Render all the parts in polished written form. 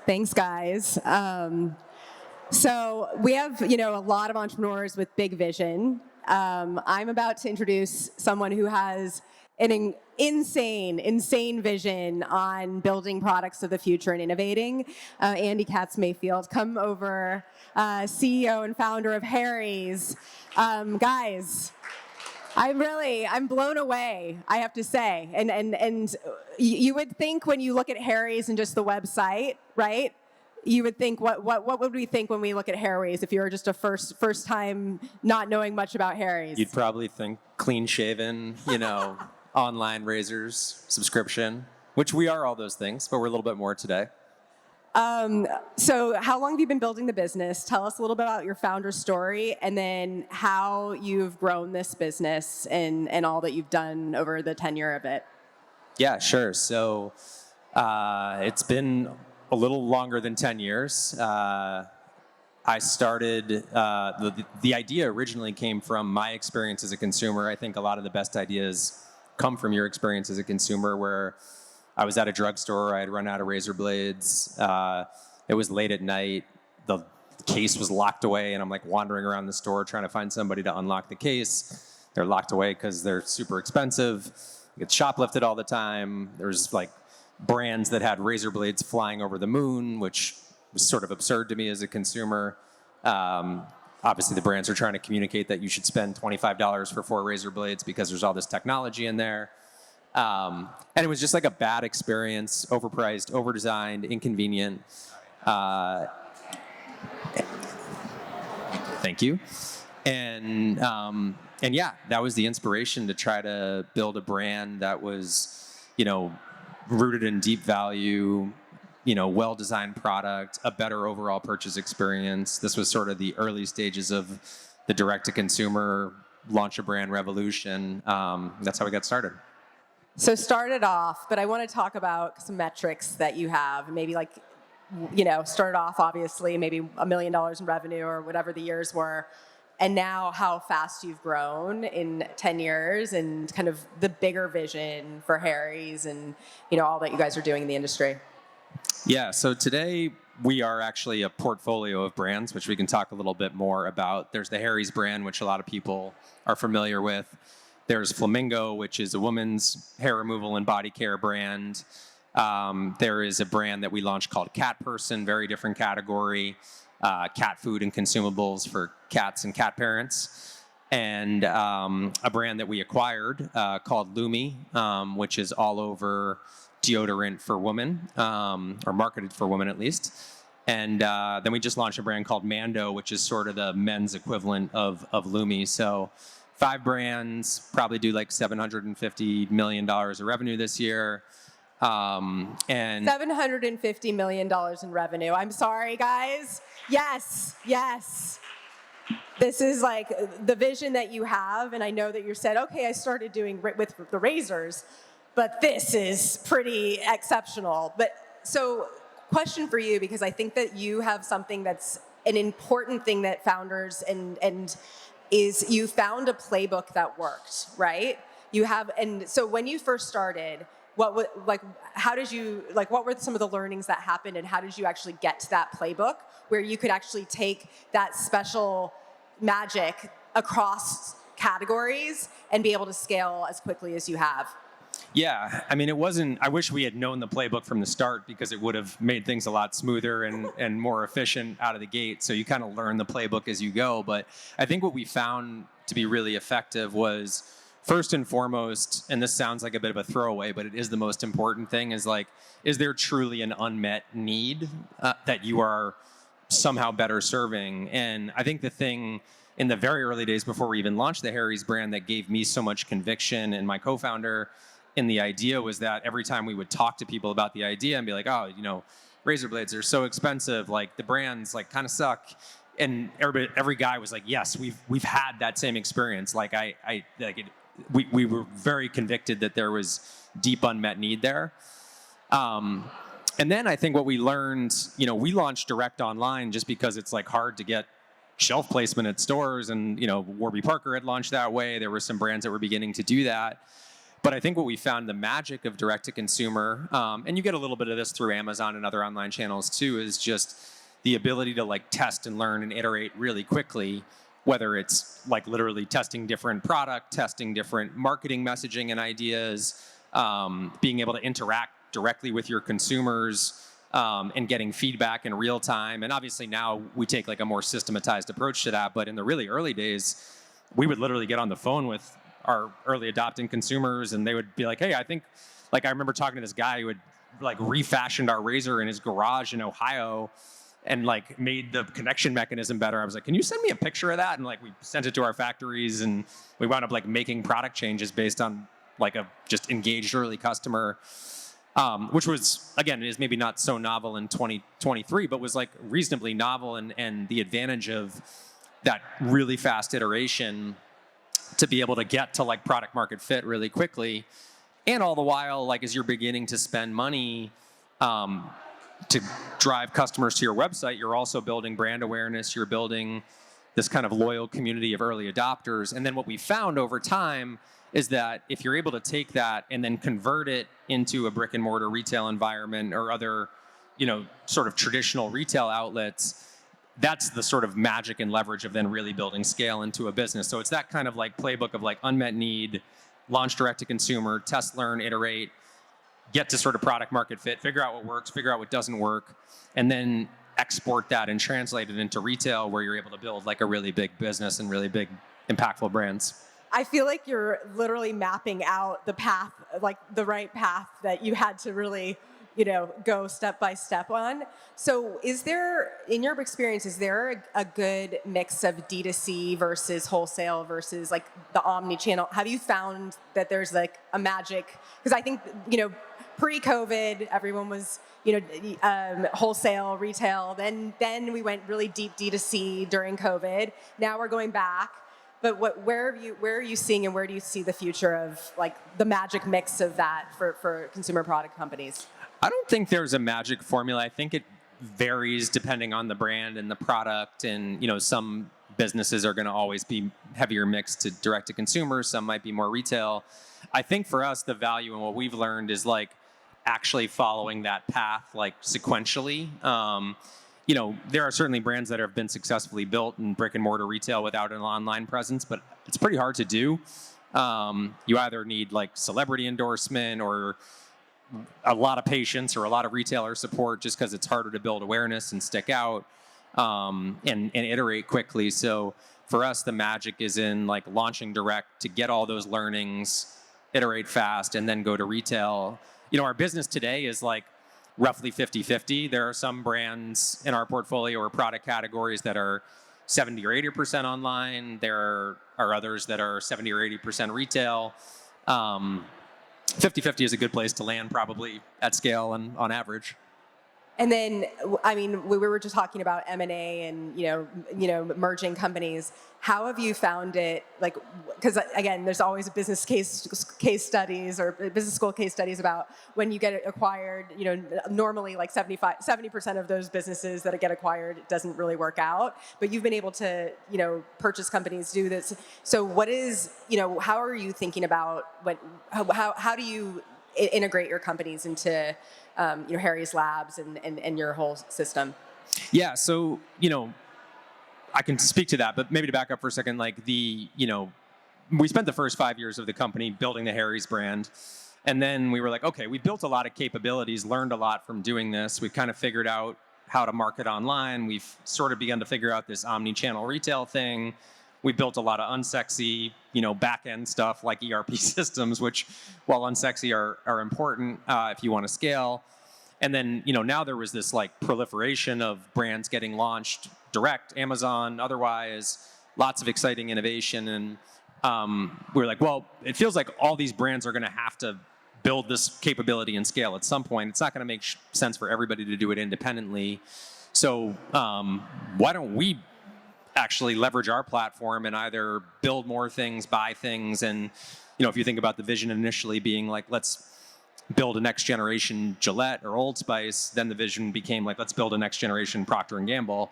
Thanks, guys. So we have, a lot of entrepreneurs with big vision. I'm about to introduce someone who has an insane vision on building products of the future and innovating. Andy Katz-Mayfield, come over, CEO and founder of Harry's. Guys, I'm blown away, I have to say. And you would think when you look at Harry's and just the website, right? You would think, what would we think when we look at Harry's if you were just a first time not knowing much about Harry's? You'd probably think clean shaven, online razors, subscription, which we are all those things, but we're a little bit more today. So how long have you been building the business? Tell us a little bit about your founder story and then how you've grown this business and all that you've done over the tenure of it. Yeah, sure. So it's been a little longer than 10 years. I started, the idea originally came from my experience as a consumer. I think a lot of the best ideas come from your experience as a consumer, where I was at a drugstore, I had run out of razor blades. It was late at night, the case was locked away, and I'm like wandering around the store trying to find somebody to unlock the case. They're locked away because they're super expensive. It gets shoplifted all the time. There's like brands that had razor blades flying over the moon, which was sort of absurd to me as a consumer. Obviously, the brands are trying to communicate that you should spend $25 for 4 razor blades because there's all this technology in there. And it was just like a bad experience, overpriced, overdesigned, inconvenient. Thank you. And yeah, that was the inspiration to try to build a brand that was, rooted in deep value, well-designed product, a better overall purchase experience. This was sort of the early stages of the direct-to-consumer launch a brand revolution. That's how we got started. So started off, but I want to talk about some metrics that you have. Maybe started off obviously maybe $1 million in revenue or whatever the years were. And now how fast you've grown in 10 years and kind of the bigger vision for Harry's and, all that you guys are doing in the industry. Yeah, so today we are actually a portfolio of brands, which we can talk a little bit more about. There's the Harry's brand, which a lot of people are familiar with. There's Flamingo, which is a woman's hair removal and body care brand. There is a brand that we launched called Cat Person, very different category. Cat food and consumables for cats and cat parents, and a brand that we acquired called Lumi, which is all over deodorant for women, or marketed for women at least. And then we just launched a brand called Mando, which is sort of the men's equivalent of Lumi. So 5 brands, probably do like $750 million of revenue this year. And $750 million in revenue. I'm sorry, guys. Yes. This is like the vision that you have, and I know that you said, okay, I started doing with the razors, but this is pretty exceptional. But so, question for you, because I think that you have something that's an important thing that founders and is you found a playbook that worked, right? You have, and so when you first started, what were some of the learnings that happened, and how did you actually get to that playbook where you could actually take that special magic across categories and be able to scale as quickly as you have? Yeah, I mean, I wish we had known the playbook from the start, because it would have made things a lot smoother and more efficient out of the gate. So you kind of learn the playbook as you go. But I think what we found to be really effective was, first and foremost, and this sounds like a bit of a throwaway, but it is the most important thing, is there truly an unmet need that you are somehow better serving? And I think the thing in the very early days before we even launched the Harry's brand that gave me so much conviction and my co-founder in the idea was that every time we would talk to people about the idea and be like, oh, razor blades are so expensive, like the brands like kind of suck. And every guy was like, yes, we've had that same experience. We were very convicted that there was deep unmet need there. And then I think what we learned, we launched direct online just because it's like hard to get shelf placement at stores, and Warby Parker had launched that way. There were some brands that were beginning to do that. But I think what we found, the magic of direct to consumer, and you get a little bit of this through Amazon and other online channels too, is just the ability to like test and learn and iterate really quickly, whether it's like literally testing different product, testing different marketing messaging and ideas, being able to interact directly with your consumers, and getting feedback in real time. And obviously now we take like a more systematized approach to that. But in the really early days, we would literally get on the phone with our early adopting consumers, and they would be like, hey, I think, like I remember talking to this guy who had like refashioned our razor in his garage in Ohio and like made the connection mechanism better. I was like, can you send me a picture of that? And like we sent it to our factories, and we wound up like making product changes based on like a just engaged early customer, which was, again, is maybe not so novel in 2023, but was like reasonably novel, and the advantage of that really fast iteration to be able to get to like product market fit really quickly. And all the while, like as you're beginning to spend money to drive customers to your website, you're also building brand awareness, you're building this kind of loyal community of early adopters. And then what we found over time is that if you're able to take that and then convert it into a brick and mortar retail environment or other, sort of traditional retail outlets, that's the sort of magic and leverage of then really building scale into a business. So it's that kind of like playbook of like unmet need, launch direct to consumer, test, learn, iterate, get to sort of product market fit, figure out what works, figure out what doesn't work, and then export that and translate it into retail where you're able to build like a really big business and really big impactful brands. I feel like you're literally mapping out the path, like the right path that you had to really go step by step on. So is there, in your experience, is there a good mix of D2C versus wholesale versus like the omni-channel? Have you found that there's like a magic? Because I think, pre-COVID, everyone was, wholesale, retail. Then we went really deep D2C during COVID. Now we're going back. But where are you seeing, and where do you see the future of like the magic mix of that for consumer product companies? I don't think there's a magic formula. I think it varies depending on the brand and the product. And, some businesses are going to always be heavier mixed to direct to consumer. Some might be more retail. I think for us, the value and what we've learned is like actually following that path, like sequentially. There are certainly brands that have been successfully built in brick and mortar retail without an online presence, but it's pretty hard to do. You either need like celebrity endorsement or a lot of patience or a lot of retailer support, just because it's harder to build awareness and stick out, and iterate quickly. So for us, the magic is in like launching direct to get all those learnings, iterate fast, and then go to retail. Our business today is like roughly 50-50. There are some brands in our portfolio or product categories that are 70 or 80% online. There are others that are 70 or 80% retail. 50-50 is a good place to land, probably at scale and on average. And then, I mean, we were just talking about M&A and, merging companies. How have you found it? Like, because again, there's always a business case studies or business school case studies about when you get acquired, normally like 70% of those businesses that get acquired, it doesn't really work out. But you've been able to, purchase companies, do this. So what is, how are you thinking about how do you integrate your companies into Harry's Labs and your whole system? Yeah, so, I can speak to that, but maybe to back up for a second, like we spent the first 5 years of the company building the Harry's brand. And then we were like, okay, we built a lot of capabilities, learned a lot from doing this. We've kind of figured out how to market online. We've sort of begun to figure out this omni-channel retail thing. We built a lot of unsexy, back-end stuff like ERP systems, which, while unsexy, are important if you want to scale. And then, now there was this like proliferation of brands getting launched direct, Amazon, otherwise, lots of exciting innovation. And we were like, well, it feels like all these brands are going to have to build this capability and scale at some point. It's not going to make sense for everybody to do it independently. So why don't we actually leverage our platform and either build more things, buy things, and if you think about the vision initially being like, let's build a next generation Gillette or Old Spice, then the vision became like, let's build a next generation Procter & Gamble.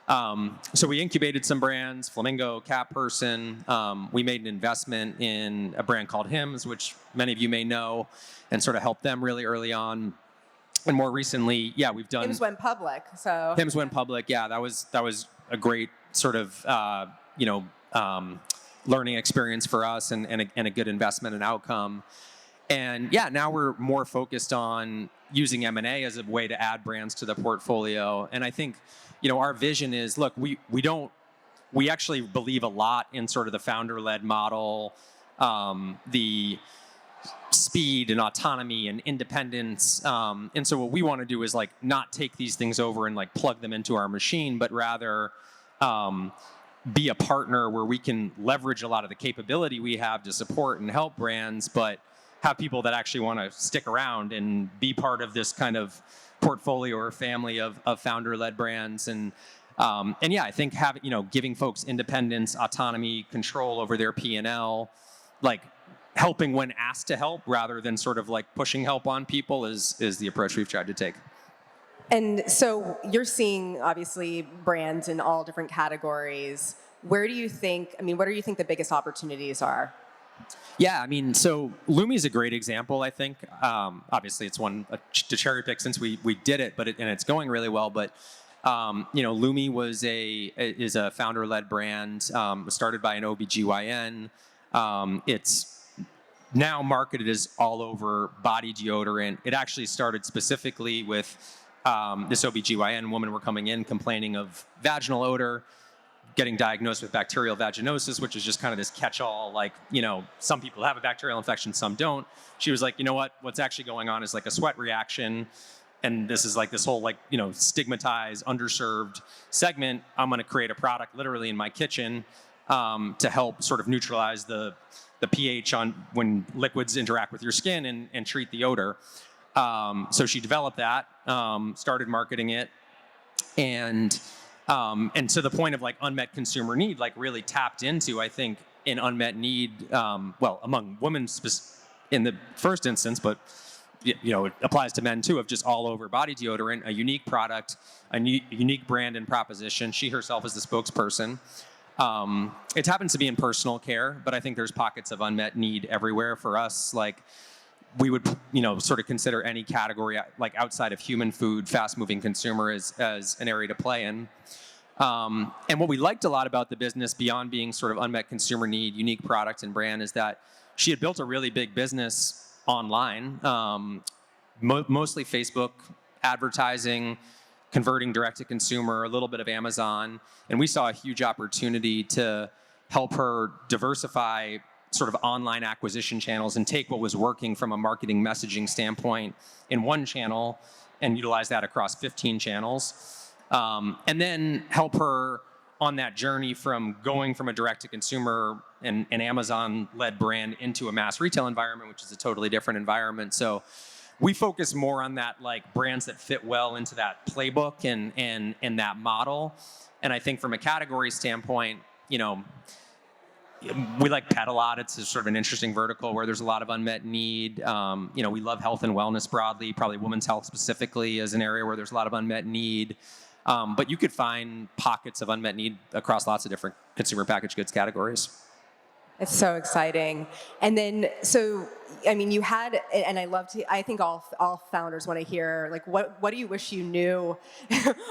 So we incubated some brands, Flamingo, Cat Person. We made an investment in a brand called Hims, which many of you may know, and sort of helped them really early on. And more recently, yeah, we've done. Hims went public, so. Hims went public. Yeah, that was a great sort of learning experience for us, and a good investment and outcome. And yeah, now we're more focused on using M&A as a way to add brands to the portfolio. And I think, our vision is, look, we actually believe a lot in sort of the founder-led model, the speed and autonomy and independence. And so what we want to do is like not take these things over and like plug them into our machine, but rather be a partner where we can leverage a lot of the capability we have to support and help brands, but have people that actually want to stick around and be part of this kind of portfolio or family of founder-led brands. And yeah, I think giving folks independence, autonomy, control over their P&L, like helping when asked to help rather than sort of like pushing help on people is the approach we've tried to take. And so you're seeing obviously brands in all different categories. What do you think the biggest opportunities are? Yeah, so Lumi is a great example, I think. Obviously, it's one to cherry pick since we did it, and it's going really well. But Lumi is a founder-led brand, started by an OBGYN. It's now marketed as all over body deodorant. It actually started specifically with this OBGYN woman were coming in complaining of vaginal odor, getting diagnosed with bacterial vaginosis, which is just kind of this catch-all, like, some people have a bacterial infection, some don't. She was like, what's actually going on is like a sweat reaction. And this is like this whole stigmatized, underserved segment. I'm going to create a product literally in my kitchen to help sort of neutralize the pH on when liquids interact with your skin and treat the odor. So she developed that, started marketing it, and to the point of like unmet consumer need, like really tapped into, I think, an unmet need, among women in the first instance, but it applies to men too, of just all over body deodorant, a unique product, a unique brand and proposition. She herself is the spokesperson. It happens to be in personal care, but I think there's pockets of unmet need everywhere for us. Like, we would, sort of consider any category like outside of human food, fast-moving consumer as an area to play in. And what we liked a lot about the business, beyond being sort of unmet consumer need, unique product and brand, is that she had built a really big business online, mostly Facebook advertising, converting direct to consumer, a little bit of Amazon. And we saw a huge opportunity to help her diversify sort of online acquisition channels and take what was working from a marketing messaging standpoint in one channel and utilize that across 15 channels. And then help her on that journey from going from a direct-to-consumer and an Amazon-led brand into a mass retail environment, which is a totally different environment. So we focus more on that, like, brands that fit well into that playbook and that model. And I think from a category standpoint, we like pet a lot. It's sort of an interesting vertical where there's a lot of unmet need. We love health and wellness broadly, probably women's health specifically as an area where there's a lot of unmet need. But you could find pockets of unmet need across lots of different consumer packaged goods categories. It's so exciting. And then, you had, and I think all founders want to hear, like, what do you wish you knew?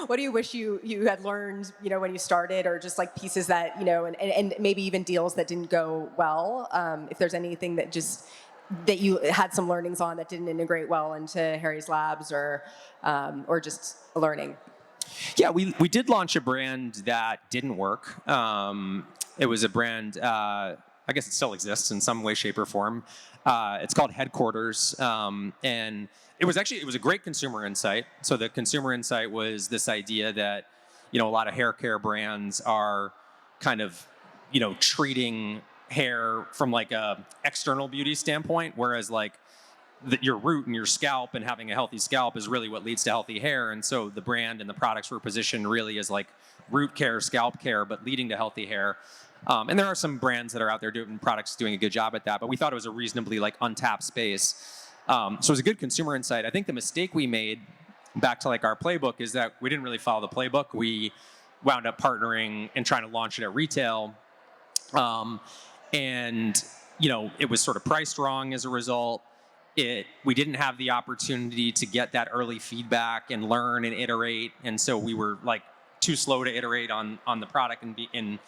What do you wish you had learned, when you started, or just like pieces that, and maybe even deals that didn't go well? If there's anything that you had some learnings on that didn't integrate well into Harry's Labs, or just learning. Yeah, we did launch a brand that didn't work. It was a brand, I guess it still exists in some way, shape, or form. It's called Headquarters, and it was a great consumer insight. So the consumer insight was this idea that, a lot of hair care brands are kind of, treating hair from like a external beauty standpoint, whereas like your root and your scalp and having a healthy scalp is really what leads to healthy hair. And so the brand and the products were positioned really as like root care, scalp care, but leading to healthy hair. And there are some brands that are out there doing products doing a good job at that, but we thought it was a reasonably like untapped space. So it was a good consumer insight. I think the mistake we made, back to like our playbook, is that we didn't really follow the playbook. We wound up partnering and trying to launch it at retail. And, it was sort of priced wrong as a result. We didn't have the opportunity to get that early feedback and learn and iterate. And so we were like too slow to iterate on the product and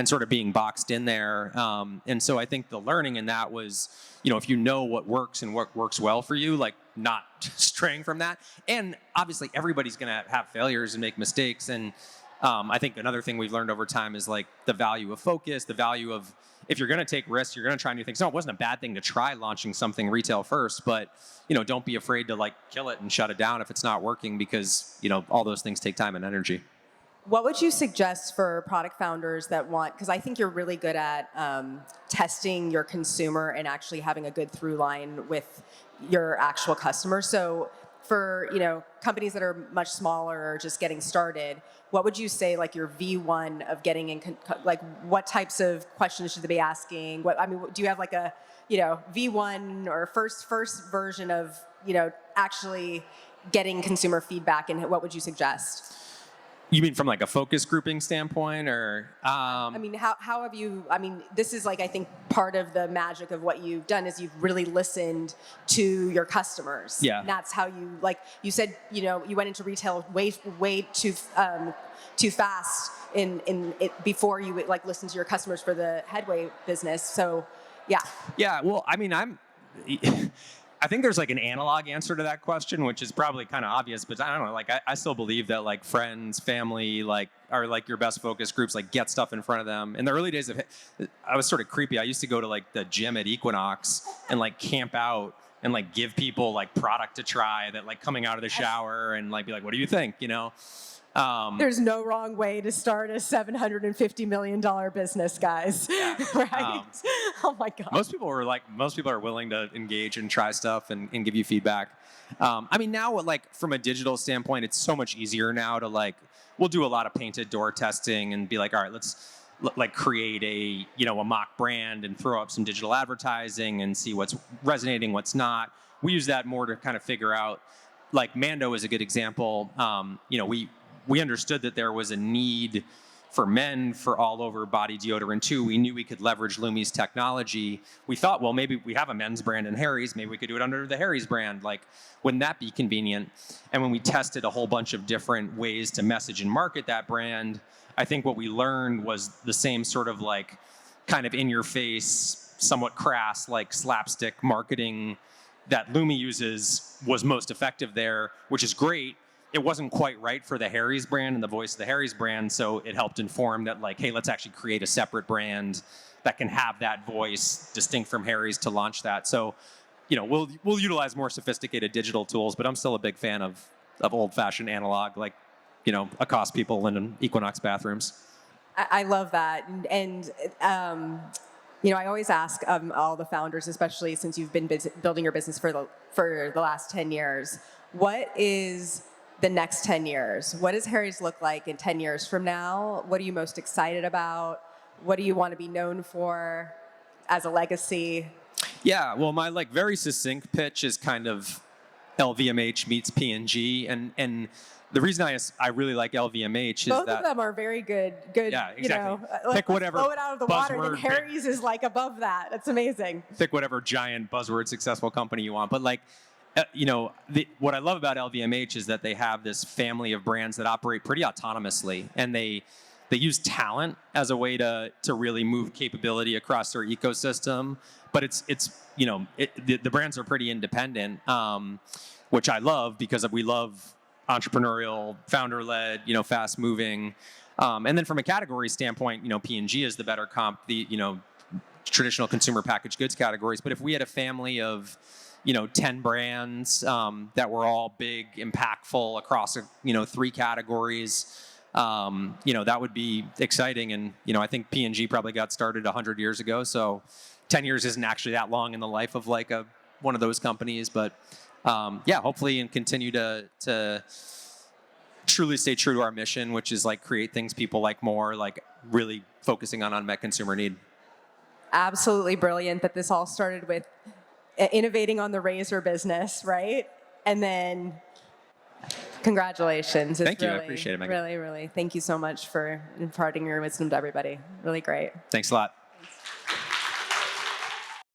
sort of being boxed in there. And so I think the learning in that was, if you know what works and what works well for you, like not straying from that. And obviously everybody's going to have failures and make mistakes. And I think another thing we've learned over time is like the value of focus, the value of, if you're going to take risks, you're going to try new things. No, it wasn't a bad thing to try launching something retail first, but don't be afraid to like kill it and shut it down if it's not working, because all those things take time and energy. What would you suggest for product founders that want, because I think you're really good at testing your consumer and actually having a good through line with your actual customers. So for companies that are much smaller or just getting started, what would you say like your V1 of getting in, like what types of questions should they be asking? Do you have like a V1 or first version of actually getting consumer feedback, and what would you suggest? You mean from like a focus grouping standpoint, or? How have you, this is like, I think part of the magic of what you've done is you've really listened to your customers. Yeah. And that's how you, like you said, you went into retail way too fast in it before you like listen to your customers for the Headway business. So, yeah. Yeah, well, I think there's like an analog answer to that question, which is probably kind of obvious, but I don't know, like I still believe that like friends, family, like are like your best focus groups, like get stuff in front of them. In the early days I was sort of creepy. I used to go to like the gym at Equinox and like camp out and like give people like product to try that like coming out of the shower and like be like, what do you think? There's no wrong way to start a $750 million business, guys. Yeah. Right? Oh my God. Most people are willing to engage and try stuff and give you feedback. Now like from a digital standpoint, it's so much easier now to like, we'll do a lot of painted door testing and be like, all right, let's like create a mock brand and throw up some digital advertising and see what's resonating, what's not. We use that more to kind of figure out, like Mando is a good example. We understood that there was a need for men for all over body deodorant too. We knew we could leverage Lumi's technology. We thought, well, maybe we have a men's brand in Harry's. Maybe we could do it under the Harry's brand. Like, wouldn't that be convenient? And when we tested a whole bunch of different ways to message and market that brand, I think what we learned was the same sort of like kind of in your face, somewhat crass, like slapstick marketing that Lumi uses was most effective there, which is great. It wasn't quite right for the Harry's brand and the voice of the Harry's brand, so it helped inform that like, hey, let's actually create a separate brand that can have that voice distinct from Harry's to launch that. So, we'll utilize more sophisticated digital tools, but I'm still a big fan of old-fashioned analog, like, accost people in Equinox bathrooms. I love that, and I always ask all the founders, especially since you've been building your business for the last 10 years, what is the next 10 years? What does Harry's look like in 10 years from now? What are you most excited about? What do you want to be known for as a legacy? Yeah, well, my like very succinct pitch is kind of LVMH meets P&G, and the reason I really like LVMH is both that of them are very good. Yeah, exactly. Pick whatever blow it out of the water, and buzzword, Harry's is like above that. That's amazing. Pick whatever giant buzzword successful company you want, but like. What I love about LVMH is that they have this family of brands that operate pretty autonomously, and they use talent as a way to really move capability across their ecosystem. But the brands are pretty independent, which I love because we love entrepreneurial, founder-led, fast moving. And then from a category standpoint, P&G is the better comp, the traditional consumer packaged goods categories. But if we had a family of 10 brands that were all big, impactful across 3 categories, that would be exciting. And I think P&G probably got started 100 years ago, so 10 years isn't actually that long in the life of like one of those companies. But hopefully, and continue to truly stay true to our mission, which is like create things people like more, like really focusing on unmet consumer need. Absolutely brilliant that this all started with innovating on the razor business, right? And then Congratulations. It's Thank you. I really, appreciate it, Meghan. Really, really. Thank you so much for imparting your wisdom to everybody. Really great. Thanks a lot.